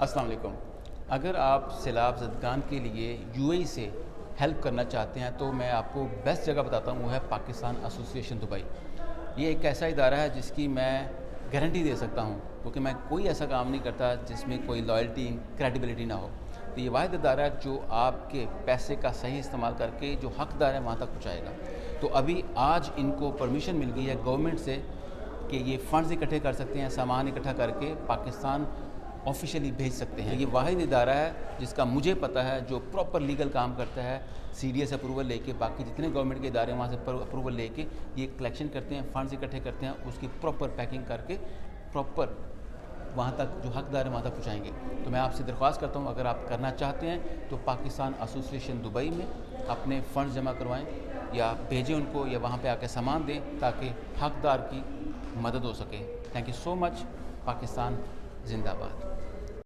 अस्सलाम वालेकुम। अगर आप सैलाब ज़दगान के लिए यूएई से हेल्प करना चाहते हैं तो मैं आपको बेस्ट जगह बताता हूँ, वो है पाकिस्तान एसोसिएशन दुबई। ये एक ऐसा इदारा है जिसकी मैं गारंटी दे सकता हूँ, क्योंकि मैं कोई ऐसा काम नहीं करता जिसमें कोई लॉयल्टी, क्रेडिबिलिटी ना हो। तो ये वाहिद इदारा है जो आपके पैसे का सही इस्तेमाल करके जो हकदार है वहाँ तक पहुँचाएगा। तो अभी आज इनको परमिशन मिल गई है गवर्नमेंट से कि ये फ़ंड्स इकट्ठे कर सकते हैं, सामान इकट्ठा करके पाकिस्तान ऑफिशियली भेज सकते हैं। ये वाहिद इदारा है जिसका मुझे पता है, जो प्रॉपर लीगल काम करता है, सीडीएस अप्रूवल लेके, बाकी जितने गवर्नमेंट के इदारे वहाँ से अप्रूवल लेके ये कलेक्शन करते हैं, फ़ंड्स इकट्ठे करते हैं, उसकी प्रॉपर पैकिंग करके प्रॉपर वहाँ तक जो हकदार है वहाँ तक पहुँचाएंगे। तो मैं आपसे दरख्वास्त करता हूँ, अगर आप करना चाहते हैं तो पाकिस्तान एसोसिएशन दुबई में अपने फ़ंड्स जमा करवाएँ या भेजें उनको, या वहाँ पे आके सामान दें ताकि हकदार की मदद हो सके। Thank you so much. Pakistan जिंदाबाद।